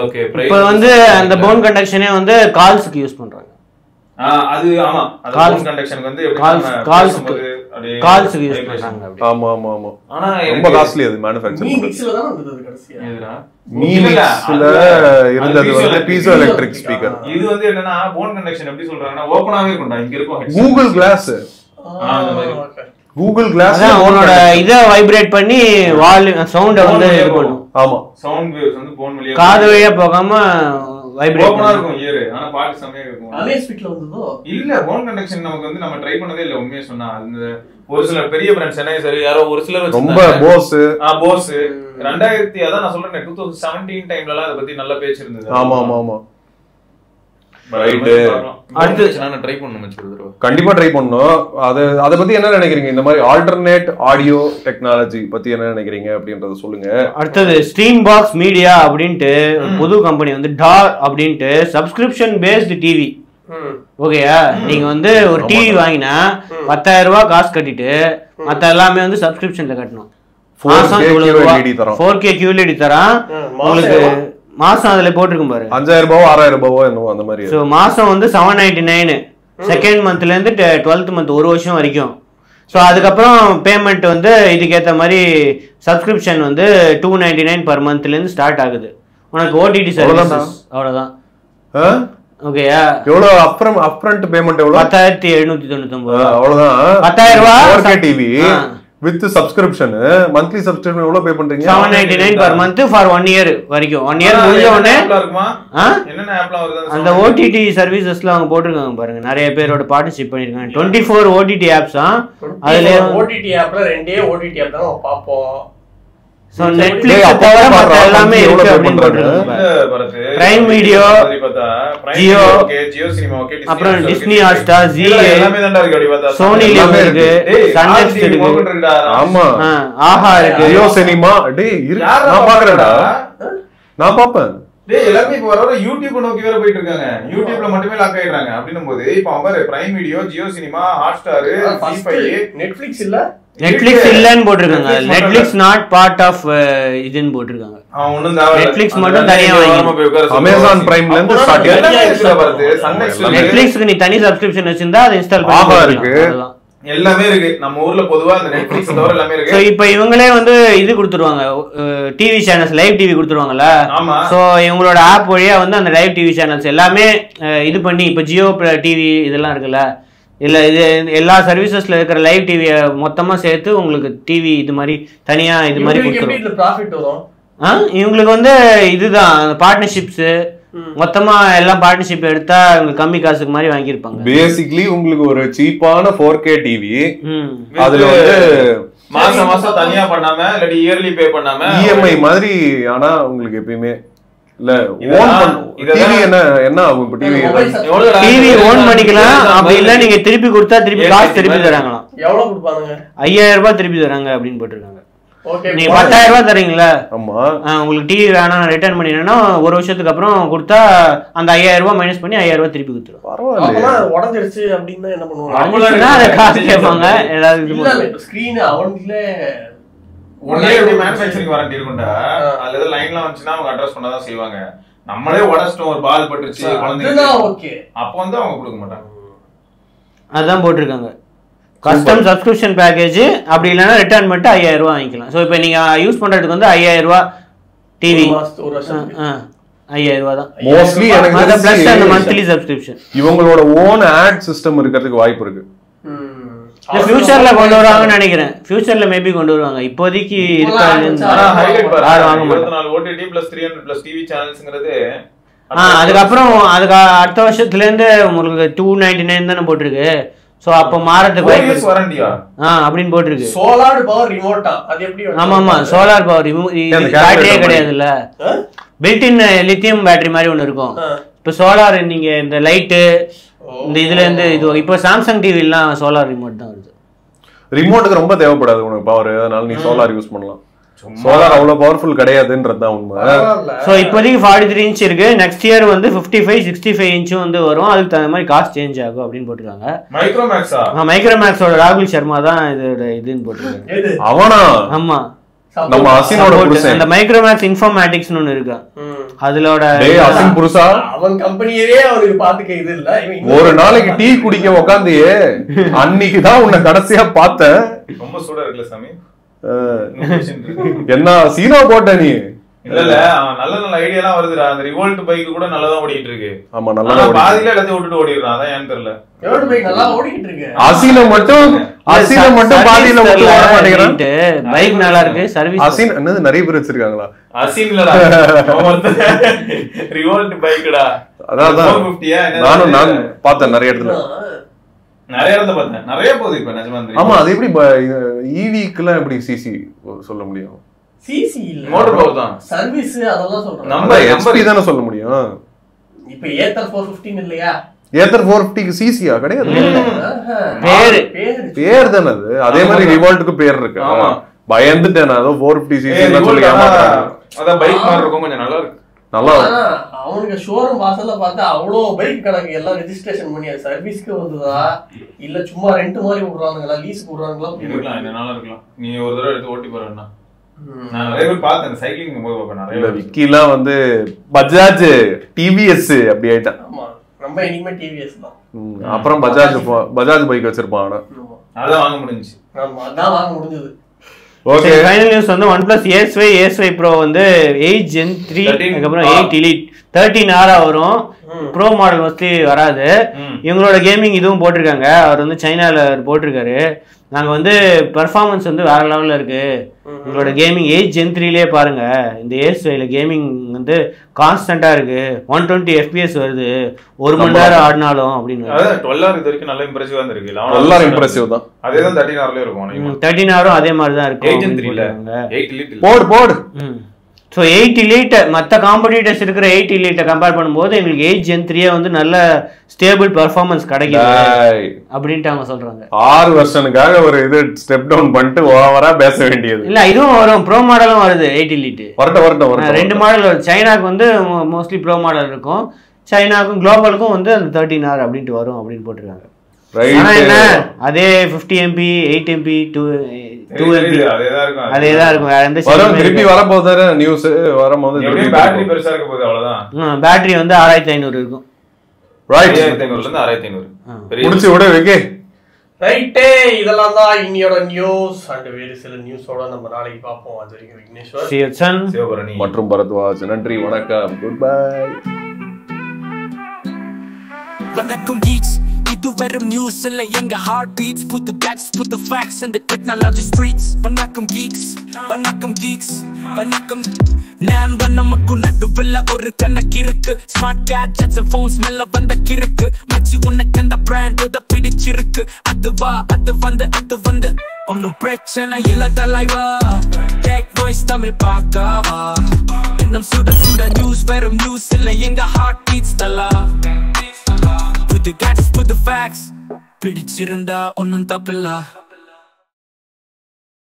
ஓகே, இப்போ வந்து அந்த போன் கண்டக்ஷனே வந்து கால்ஸ்க்கு யூஸ் பண்றாங்க. அது ஆமா, அது போன் கண்டக்ஷனுக்கு வந்து கால்ஸ்க்கு யூஸ் பண்றாங்க. ஆமா ஆமா ஆமா. ஆனா ரொம்ப காஸ்ட்லி அது மேனுஃபேக்சர். மிக்ஸ்ல தான் வந்தது கடைசியா. எதுடா மிக்ஸ்ல இருந்தது வந்து பீசோ எலக்ட்ரிக் ஸ்பீக்கர். இது வந்து என்னன்னா போன் கண்டக்ஷன் எப்படி சொல்றாங்கன்னா ஓபனாவே இருக்கும்டா. இங்க இருக்கும் கூகுள் கிளாஸ், கூகுள் கிளாஸ் அவனோட இத வைப்ரேட் பண்ணி வால்யூம் சவுண்ட வந்து இது பண்ணும். ஆமா, சவுண்ட் வேவ்ஸ் வந்து போன் வழியா காது வழியா போகாம வைப்ரேட் ஓபனா இருக்கும் இயர். ஆனா பாட்டு சமையா இருக்கும். அதே ஸ்பீட்ல வந்ததோ இல்ல. போன் கண்டக்ஷன் நமக்கு வந்து நம்ம ட்ரை பண்ணதே இல்ல உண்மையா சொன்னா. அந்த ஒரு சில பெரிய பிராண்ட்ஸ் என்ன சரி யாரோ ஒரு சிலர் ரொம்ப போஸ் 2000 அதான் நான் சொல்றேன் 2017 டைம்லலாம் அத பத்தி நல்ல பேச்சு இருந்தது. ஆமா ஆமா ஆமா ரைட். அடுத்து நான் ட்ரை பண்ணனும் சொல்றேன், கண்டிப்பா ட்ரை பண்ணனும். அத பத்தி என்ன நினைக்கிறீங்க? இந்த மாதிரி ஆல்டர்னேட் ஆடியோ டெக்னாலஜி பத்தி என்ன நினைக்கிறீங்க அப்படின்றத சொல்லுங்க. அடுத்தது ஸ்ட்ரீம் பாக்ஸ் மீடியா அப்படின்ட்டு புது கம்பெனி வந்து டார் அப்படின்ட்டு சப்ஸ்கிரிப்ஷன் பேஸ்டு டிவி. ஓகேயா, நீங்க வந்து ஒரு டிவி வாங்கினா 10,000 ரூபாய் காசு கட்டிட்டு மத்த எல்லாமே வந்து சப்ஸ்கிரிப்ஷன்ல கட்டணும். 4K QLED தரான் உங்களுக்கு. மாசம் அதுல போட்டிருக்கும் பாரு, 5,000 ரூபாவோ 6,000 ரூபாவோ என்னவோ அந்த மாதிரி. ஸோ மாசம் வந்து 799, செகண்ட் மந்த்ல இருந்து 12th மந்த், ஒரு வருஷம் வரைக்கும். ஸோ அதுக்கப்புறம் பேமெண்ட் வந்து இதுக்கேற்ற மாதிரி சப்ஸ்கிரிப்ஷன் வந்து 299 per monthல இருந்து ஸ்டார்ட் ஆகுது. உனக்கு OTT சர்வீசஸ் அவ்வளவுதான். ஓகேயா, எவ்வளவு அப்ரண்ட் பேமெண்ட்? எவ்வளவு? 10,799 அவ்வளவுதான். 10,000 ரூபாய் 4K TV with subscription. Monthly subscription எவ்வளவு பே பண்றீங்க? 799 per month for 1 year வரைக்கும். 1 year முடிஞ்ச உடனே என்னென்ன ஆப்லாம் வருது அந்த OTT சர்வீசஸ்ல அவங்க போட்டுருக்காங்க பாருங்க. நிறைய பேரோட பார்ட்டிசிபேட் பண்ணிருக்காங்க. 24 OTT ஆப்ஸ். அதுல OTT ஆப்ல 2 OTT ஆப் தான் பாப்போம். சோ நெட்ஃபிளிக்ஸ் தவிர மத்த எல்லாமே இருக்கு அப்படின்னு போட்டுருக்காங்க. Prime Video, Jio, Jio cinema, okay, அப்புறம் டிஸ்னி ஹாட்ஸ்டார், ஜி எல்லாமே தான் இருக்கு. அப்படி பார்த்தா சோனில இருக்கு, சன் நெக்ஸ்ட் இருக்கு. ஆமா, ஆஹா இருக்கு, ஜியோ சினிமா. டேய் நான் பாக்குறேன்டா, நான் பாப்பேன். டேய் எல்லாரும் இப்ப வர யூடியூப் நோக்கி வேற போயிட்டு இருக்காங்க. யூடியூப்ல மட்டுமே லாக் ஆயிடுறாங்க. அப்படினும்போது இப்போ அவங்க Prime Video, Jio Cinema, Hotstar, ஜி5, நெட்ஃபிளிக்ஸ் இல்ல, நெட்ஃபிளிக்ஸ் இல்லன்னு போட்டுருக்காங்க. நெட்ஃபிளிக்ஸ் நாட் பார்ட் ஆஃப் இதுன்னு போட்டுருக்காங்க. நெட்ஃபிளிக்ஸ் மட்டும் தனியா வாங்கி அமேசான் பிரைம்ல இருந்து ஸ்டார்ட் வருது. நெட்ஃபிளிக்ஸ்க்கு நீ தனி சப்ஸ்கிரிப்ஷன் வச்சிருந்தா அது இன்ஸ்டால் பண்ணி இருக்கு. எல்லாமே இருக்கு நம்ம ஊர்ல பொதுவா அந்த நெட்ஃபிளிக்ஸ் தவிர எல்லாமே இருக்கு. சோ இப்போ இவங்களே வந்து இது கொடுத்துருவாங்க, டிவி சேனல்ஸ், லைவ் டிவி கொடுத்துருவாங்கல்ல. சோ இவங்களோட ஆப் வழியா வந்து அந்த லைவ் டிவி சேனல்ஸ் எல்லாமே இது பண்ணி, இப்போ ஜியோ டிவி இதெல்லாம் இருக்குல்ல, இல்ல இது எல்லா சர்வீசஸ்ல இருக்கிற லைவ் டிவியை மொத்தமா சேர்த்து உங்களுக்கு டிவி இது மாதிரி தனியா இது மாதிரி கொடுத்துருவோம். இவங்களுக்கு வந்து இதுதான் பார்ட்னர்ஷிப்ஸ், மொத்தமா எல்லாம் பார்ட்னர்ஷிப் எடுத்தா உங்களுக்கு கம்மி காசுக்கு மாதிரி வாங்கியிருப்பாங்க. பேசிக்கலி உங்களுக்கு ஒரு சீப்பான 4K டிவி, அதுல வந்து மாசம் மாசம் தனியா பண்ணாம இல்லாட்டி இயர்லி பே பண்ணாம இஎம்ஐ மாதிரி. ஆனா உங்களுக்கு எப்பயுமே இல்ல டிவி என்ன ஆகும், இப்ப டிவி ஓன் பண்ணிக்கலாம். அப்படி இல்ல நீங்க திருப்பி கொடுத்தா திருப்பி காசு திருப்பி தராங்களாம். எவ்வளவு கொடுப்பாங்க? 5000 ரூபாய் திருப்பி தராங்க அப்படின்னு போட்டிருக்காங்க. நீங்க 10000 ரூபாய் தரீங்களா, உங்களுக்கு டிவி வேணாம் ரிட்டர்ன் பண்ணினா ஒரு வருஷத்துக்கு அப்புறம் கொடுத்தா அந்த 5000 ரூபாய் மைனஸ் பண்ணி 5000 ரூபாய் திருப்பி கொடுத்துரும். பரவாயில்ல. உடைஞ்சிருச்சு அப்படின்னா என்ன பண்ணுவாங்க? அதை காசு கேட்பாங்க. ஏதாவது ஸ்கிரீன் அவங்களே மேனுஃபேக்சரிங் வாரண்டி இருக்கும்டா, அதுல ஏதோ லைன்ல வந்துச்சுன்னா அவங்க அட்ரஸ் பண்ணாதான் செய்வாங்க. நம்மளே உடைச்சிட்டோம், ஒரு பால் பட்டுருச்சு குழந்தைங்க, அப்போ வந்து அவங்க கொடுக்க மாட்டாங்க. அதான் போட்டிருக்காங்க கஸ்டம் சப்ஸ்கிரிப்ஷன் பேக்கேஜ். அப்படி இல்லைன்னா ரிட்டர்ன் பண்ணிட்டு 5000 ரூபாய் வாங்கிக்கலாம். ஸோ இப்போ நீங்க யூஸ் பண்றதுக்கு வந்து 5000 ரூபாய் டிவி 5000 ரூபாய் தான் மோஸ்ட்லி. எனக்கு பிளஸ் அந்த மந்த்லி சப்ஸ்கிரிப்ஷன். இவங்களோட ஓன் ஆட் சிஸ்டம் இருக்கிறதுக்கு வாய்ப்பு இருக்கு. ஃபியூச்சர்ல கொண்டு வருவாங்கன்னு நினைக்கிறேன். ஃபியூச்சர்ல மேபி கொண்டு வருவாங்க. இப்போதைக்கு இருக்காது. அதுக்கப்புறம் அதுக்கு அடுத்த வருஷத்துல இருந்து உங்களுக்கு 299 தானே போட்டிருக்கு. சோ அப்ப மாறதுக்கு அப்படின்னு போட்டிருக்கு. சோலார் பவர் ரிமோட்டா, அது எப்படி? ஆமா சோலார் பவர் பேட்டரியே கிடையாதுல்ல, பில்ட்-இன் லித்தியம் பேட்டரி மாதிரி ஒண்ணு இருக்கும். இப்ப சோலார் நீங்க இந்த லைட்டு இந்த இதுல இருந்து இது இப்போ சாம்சங் டிவி எல்லாம் சோலார் ரிமோட் தான் வருது. ரிமோட்டுக்கு ரொம்ப தேவைப்படாது உனக்கு பவர், அதனால நீ சோலார் யூஸ் பண்ணலாம். சோலார் அவ்வளவு பவர்ஃபுல் கிடையாதுன்றது தான் உண்மை. சோ இப்போதைக்கு 43 இன்ச் இருக்கு. நெக்ஸ்ட் இயர் வந்து 55 65 இன்ச்சும் வந்து வரும். அதுக்கு தகுந்த மாதிரி காஸ்ட் சேஞ்ச் ஆகும் அப்படின்னு போட்டுருக்காங்க. மைக்ரோமேக்ஸோட ராகுல் சர்மா தான் இதோட இதுன்னு போட்டுருக்காங்க. அவனா? ஆமா, நம்ம அசினோட புருஷன். அந்த மைக்ரோமேக்ஸ் இன்ஃபர்மேட்டிக்ஸ்னு ஒன்னு இருக்கு. அதுலோட அசின் புருஷா அவன் கம்பெனியே அவருக்கு பாத்துக்க இது இல்ல. ஒரு நாளைக்கு டீ குடிக்க உட்காந்தியே அன்னைக்கு தான் உன்னை கடைசியா பார்த்தேன். ரொம்ப சூடா இருக்குல்ல சாமி. என்ன சீனா போட்ட நீ? இல்ல நல்ல நல்ல ஐடியா எல்லாம் வருதுடா. அந்த ரிவோல்ட் பைக் கூட நல்லா தான் ஓடிட்டு இருக்கு. ஆமா, நல்லா பாதியில எல்லாத்தையும் விட்டுட்டு ஓடிடுறான். அதான் ஏன்னு தெரியல. ரிவோல்ட் பைக் நல்லா ஓடிட்டு இருக்கு. அசின மட்டும் பாதியில விட்டு வர மாட்டேங்கிறான். பைக் நல்லா இருக்கு. சர்வீஸ் அசின் என்னது நிறைய பேர் வச்சிருக்காங்களா? அசின் இல்லடா, ரிவோல்ட் பைக்டா. அதான் நான் பார்த்தேன் நிறைய இடத்துல. பார்த்தேன் நிறைய போகுது இப்ப நிஜமா. ஆமா, அது எப்படி ஈவிக்குலாம் எப்படி சிசி சொல்ல முடியும்? சிசி இல்ல, மோட்டார் பவர் தான். சர்வீஸ் அதெல்லாம் சொல்றேன். நம்ம எஸ்பி தான சொல்ல முடியும். இப்போ ஏத்தர் 415 இல்லையா? ஏத்தர் 450க்கு சிசியா கிடையாது. பேர் தானே அது. அதே மாதிரி ரிவோல்ட்டுக்கு பேர் இருக்கு. பயந்துட்டேன் நான். 450 சிசி சொல்லி ஏமாத்துறாங்க. அதான் பைக் மாதிரி இருக்கும், கொஞ்சம் நல்லா இருக்கு. நல்லா அவனுக்கு ஷோரூம் வாசல்ல பார்த்தா அவ்வளோ பைக் கணக்கு எல்லாம் ரெஜிஸ்ட்ரேஷன் பண்ணி சர்வீஸ்க்கு வந்ததா இல்ல சும்மா ரெண்ட் மாதிரி விடுறானுங்களா, லீஸுக்கு விடுறாங்களா? இருக்கலாம், என்ன நல்லா இருக்கலாம். நீ ஒரு தடவை எடுத்து ஓட்டி போறேன்னா நான் நிறைய பேர் பார்த்தேன். சைக்கிளிங் போய் பார்ப்பேன் நிறைய. விக்கிலாம் வந்து பஜாஜ் டிவிஎஸ் அப்படி ஆயிட்டான். ஆமா, நம்ம இனிமே டிவிஎஸ் தான். அப்புறம் பஜாஜ் பைக் வச்சிருப்பான். அதான் வாங்க முடிஞ்சுச்சு. ஆமா, அதான் வாங்க முடிஞ்சது. ஓகே, ஃபைனல் நியூஸ் வந்து OnePlus Ace5 Pro வந்து 8 Gen 3 அதுக்கப்புறம் 8 Elite 13R வரும். ப்ரோ மாடல் மோஸ்ட்லி வராது. இவங்களோட கேமிங் இதுவும் போட்டிருக்காங்க. அவர் வந்து சைனால போட்டிருக்காரு. நாங்க வந்து பெர்ஃபார்மன்ஸ் வந்து வேற லெவல்ல இருக்கு. உங்களோட கேமிங் 8 Gen 3லயே பாருங்க, இந்த Ace5ல கேமிங் வந்து கான்ஸ்டன்டா இருக்கு. 120 FPS வருது, 1 மணி நேரம் ஆடினாலும் அப்படின்னு. 12R இது வரைக்கும் நல்ல இம்ப்ரெசிவா இருக்கு. 12R இம்ப்ரெசிவ் தான். அதே தான் 13Rலயே இருக்கும். 13Rம் அதே மாதிரி தான் இருக்கும். 8 Gen 3ல 8 Elite போடு. ஸோ 8 Elite மற்ற காம்படிட்டர்ஸ் இருக்கிற 8 Elite கம்பேர் பண்ணும்போது எங்களுக்கு 8 Gen 3 வந்து நல்ல ஸ்டேபிள் பெர்ஃபார்மன்ஸ் கிடைக்குது அப்படின்ட்டு அவங்க சொல்றாங்க. 6 வருஷனுக்காக ஒரு இது ஸ்டெப் டவுன் பண்ணிட்டு ஓவரா பேச வேண்டியது இல்ல. இதுவும் வரும், ப்ரோ மாடலும் வருது 8 Elite. வரட்டும். 2 மாடல் வருது. சைனாக்கு வந்து மோஸ்ட்லி ப்ரோ மாடல் இருக்கும், சைனாக்கும் குளோபலுக்கும் வந்து அந்த 13R அப்படின்ட்டு வரும் அப்படின்னு போட்டிருக்காங்க. அதே 50 MB 8 MB 2 MB அதேதான் இருக்கும். வேற எந்த திருப்பி வரப்போது நியூஸ் வரும்போது பேட்டரி பெருசா இருக்க போகுது, அவ்வளவுதான். பேட்டரி வந்து 6500 இருக்கும். ரைட், 6500 ல இருந்து 6500 முடிச்சு விட வைக்கே. ரைட்டே, இதெல்லாம் தான் இன்னையோட நியூஸ். அண்ட் வேறு சில நியூஸோட நம்ம நாளைக்கு பார்ப்போம். அது வரைக்கும் விக்னேஸ்வர், சிவபரணி மற்றும் பரத்வாஜ், நன்றி, வணக்கம், குட் பை. வணக்கம் geeks, இது வெறும் நியூஸ் இல்ல எங்க heart beats. Put the facts, put the facts in the technology streets. வணக்கம் geeks, வணக்கம் geeks, வணக்கம். நான் நமக்கு நடுவில் ஒரு கணக்கிருக்கு. ஸ்மார்ட் கேட்ஜெட்ஸ் போன்ஸ் மேல வந்த கிறுக்கு. மச்சி உனக்கு அந்த பிராண்ட் இதை பிடிச்சிருக்கு. அதுவா அது வந்து ஒன்னும் பிரச்சனை இல்ல தலைவா. டெக் வாய்ஸ் தமிழ் பார்க்கவா. இன்னும் சுட நியூஸ் வெறும் நியூஸ் இல்ல எங்க ஹார்ட் பீட்ஸ் தலா. Put the facts, put the facts. பிடிச்சிருந்தா ஒன்னும் தப்பில்ல.